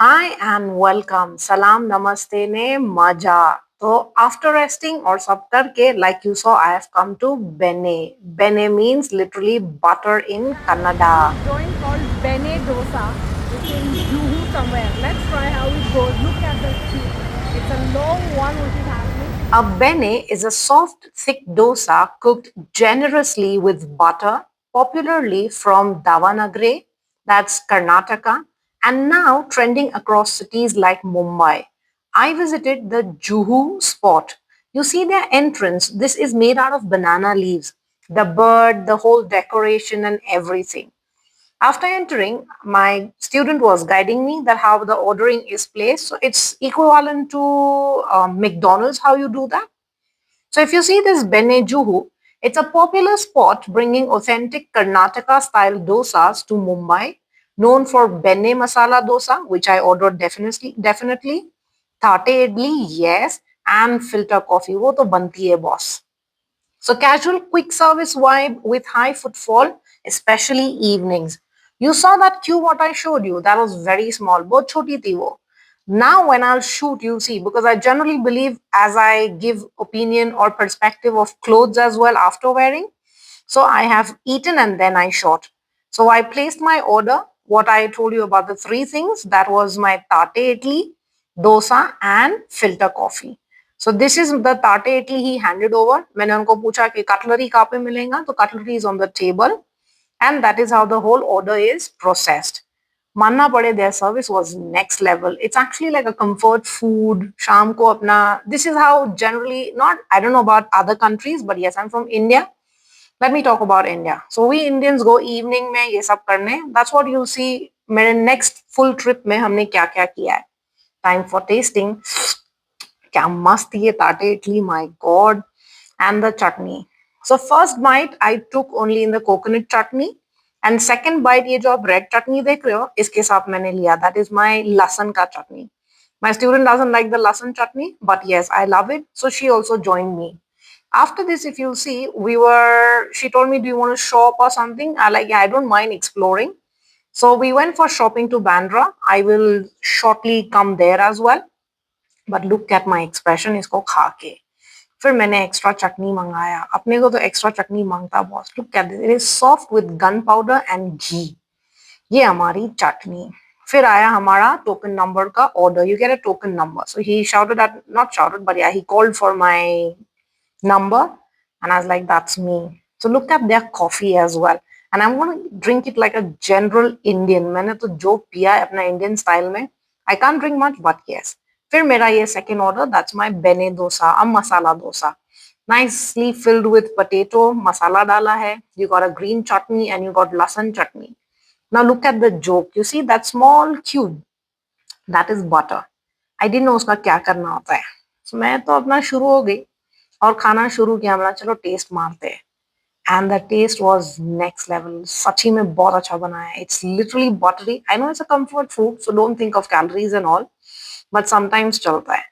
Hi and welcome. Salam namaste ne maja. So after resting or sab karke, like you saw, I have come to Bene. Bene means literally butter in Kannada. Joint called Bene Dosa. It's in Juhu somewhere. Let's try how it goes. Look at the tube. It's a long one which is happening. A bene is a soft, thick dosa cooked generously with butter, popularly from Davanagere, that's Karnataka, and now trending across cities like Mumbai. I visited the Juhu spot. You see their entrance. This is made out of banana leaves. The bird, the whole decoration, and everything. After entering, my student was guiding me that how the ordering is placed. So it's equivalent to McDonald's, how you do that. So if you see this Bene Juhu, it's a popular spot bringing authentic Karnataka style dosas to Mumbai, known for Bene Masala dosa, which I ordered definitely. Thate idli, yes, and filter coffee. वो तो बनती है boss. So casual quick service vibe with high footfall, especially evenings. You saw that queue what I showed you. That was very small. बहुत छोटी थी वो. Now when I'll shoot, you'll see, because I generally believe as I give opinion or perspective of clothes as well after wearing. So I have eaten and then I shot. So I placed my order. What I told you about the three things, that was my tate idli, dosa and filter coffee. So this is the tate idli he handed over. मैंने उनको पूछा कि cutlery कहाँ पे मिलेगा, तो cutlery is on the table, and that is how the whole order is processed. मानना पड़े, their service was next level. It's actually like a comfort food. शाम को अपना, this is how generally, not, I don't know about other countries, but yes, I'm from India. Let me talk about India. So we Indians go evening में ये सब करने. That's what you'll see. मेरे next full trip में हमने क्या क्या किया है. Time for tasting. क्या मस्त ये ताटे idli, my god. And the chutney. So first bite I took only in the coconut chutney, and second bite ये जो आप red chutney देख रहे हो इसके साथ मैंने लिया, that is my लहसुन का chutney. My student doesn't like the lasan chutney, but yes, I love it. So she also joined me. After this, if you see, she told me, do you want to shop or something? I like, yeah, I don't mind exploring. So we went for shopping to Bandra. I will shortly come there as well. But look at my expression, इसको खा के. फिर मैंने extra चटनी मंगाया. अपने को तो extra चटनी मांगता boss. Look at this. It is soft with gunpowder and ghee. ये हमारी चटनी. फिर आया हमारा टोकन नंबर का order. You get a token number. So he shouted at, not shouted, but yeah he called for my number, and I was like, that's me. So look at their coffee as well. And I'm going to drink it like a general Indian. मैंने तो जो पिया है अपना Indian style में. I can't drink much, but yes. फिर मेरा ये second order, that's my bene dosa, a masala dosa. Nicely filled with potato, masala डाला है. You got a green chutney and you got lasan chutney. Now look at the joke. You see that small cube? That is butter. I didn't know उसका क्या करना होता है. So मैं तो अपना शुरू हो गई और खाना शुरू किया. हमने चलो टेस्ट मारते हैं. And the taste was next level. सच्ची में बहुत अच्छा बना है. It's literally buttery. I know it's a comfort food, so don't think of calories and all, but sometimes चलता है.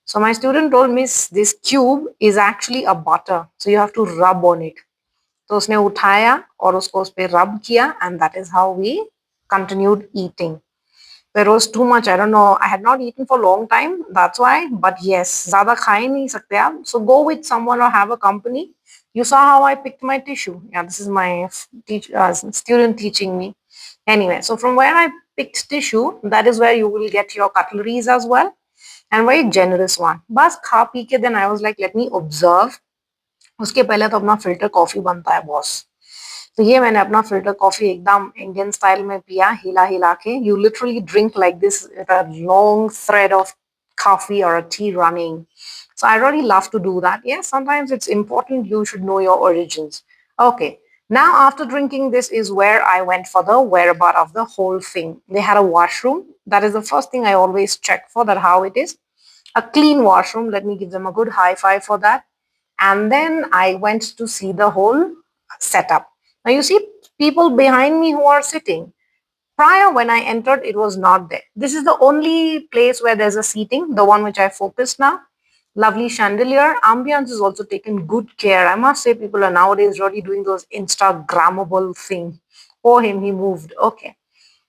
So my student told me this cube is actually a butter, so you have to rub on it. तो उसने उठाया और उसको उस पे rub किया, and that is how we continued eating. It was too much. I don't know. I had not eaten for a long time. That's why. But yes, ज़्यादा खा ही नहीं सकते आप. So go with someone or have a company. You saw how I picked my tissue. Yeah, this is my student teaching me. Anyway, so from where I picked tissue, that is where you will get your cutleries as well. And very generous one. बस खा P के then I was like, let me observe. उसके पहले तो अपना filter coffee बनता है boss. तो ये मैंने अपना फिल्टर कॉफी एकदम इंडियन स्टाइल में पिया, हिला हिला के. You literally drink like this with a long thread of coffee or a tea running. So I really love to do that. Yeah, sometimes it's important you should know your origins. Okay. Now after drinking this is where I went for the whereabout of the whole thing. They had a washroom. That is the first thing I always check for, that how it is. A clean washroom. Let me give them a good high five for that. And then I went to see the whole setup. Now you see people behind me who are sitting. Prior, when I entered, it was not there. This is the only place where there's a seating, the one which I focused now. Lovely chandelier. Ambience is also taken good care. I must say, people are nowadays really doing those Instagrammable thing. For him, he moved. Okay.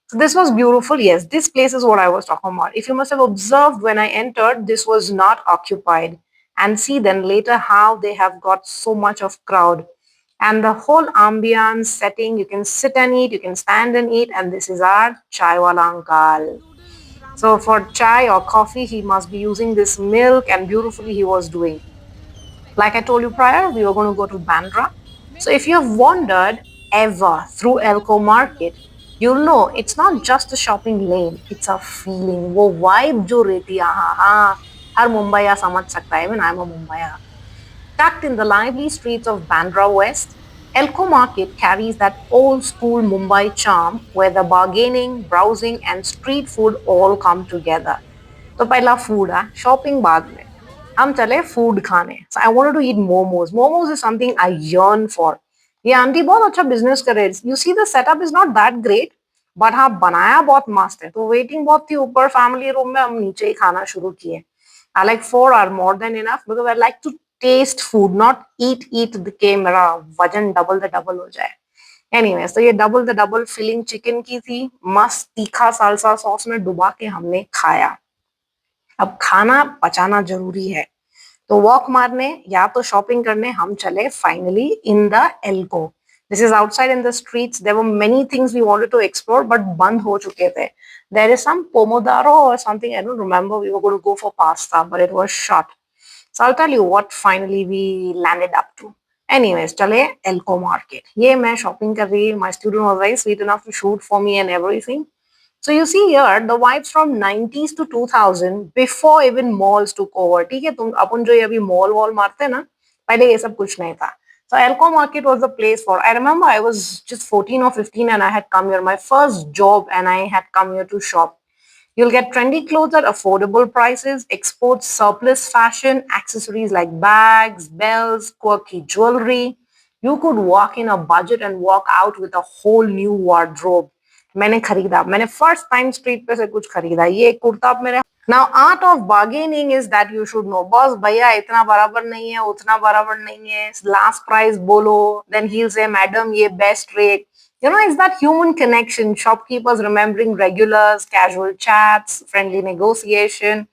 So this was beautiful. Yes, this place is what I was talking about. If you must have observed when I entered, this was not occupied. And see then later how they have got so much of crowd. And the whole ambience setting, you can sit and eat, you can stand and eat. And this is our chai wala uncle. So for chai or coffee, he must be using this milk and beautifully he was doing. Like I told you prior, we were going to go to Bandra. So if you have wandered ever through Elko Market, you'll know it's not just a shopping lane, it's a feeling. वो vibe जो रहती है, हाँ, हर मुंबईया समझ सकता है, even I'm a Mumbaiya. Tucked in the lively streets of Bandra West, Elko Market carries that old school Mumbai charm where the bargaining, browsing, and street food all come together. तो पहला food है, shopping बाद में. हम चले food खाने. So I wanted to eat momos. Momos is something I yearn for. ये aunty बहुत अच्छा बिजनेस कर रहे हैं. You see the setup is not that great, but हाँ बनाया बहुत मस्त है. तो वेटिंग बहुत थी ऊपर फैमिली रूम में, हम नीचे ही खाना शुरू किए. I like 4 are more than enough because I like to taste food, not eat के मेरा वजन डबल द डबल हो जाए. एनीवेज तो ये double the double filling chicken की थी, मस्त तीखा सालसा सॉस में डुबा के हमने खाया. अब खाना पचाना जरूरी है, तो वॉक मारने या तो शॉपिंग करने हम चले finally in the Elko. This is outside in the streets. There were many things we wanted to explore but बंद हो चुके थे. देयर इज सम पोमोदारो और something, I don't remember. We were going to go for pasta but it was shut. So I'll tell you what finally we landed up to. Anyways, चले एल्को market. ये मैं shopping कर रही. My student was very sweet enough to shoot for me and everything. So you see here the vibes from 90s to 2000 before even malls took over. ठीक है, तुम अपन जो ये अभी मॉल वॉल मारते हैं ना, पहले ये सब कुछ नहीं था. So Elko Market was the place for. I remember I was just 14 or 15 and I had come here, my first job, and I had come here to shop. You'll get trendy clothes at affordable prices, export surplus fashion, accessories like bags, bells, quirky jewelry. You could walk in a budget and walk out with a whole new wardrobe. मैंने खरीदा, मैंने first time street पे से कुछ खरीदा. ये एक कुर्ता अब मेरे. Now art of bargaining is that you should know. Boss भैया इतना बराबर नहीं है, उतना बराबर नहीं है, लास्ट प्राइस बोलो. Then he will say madam ये best rate. You know, it's that human connection, shopkeepers remembering regulars, casual chats, friendly negotiation.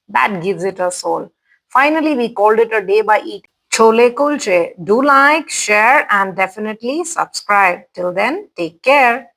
That gives it a soul. Finally, we called it a day by eating chole kulche. Do like, share, and definitely subscribe. Till then, take care.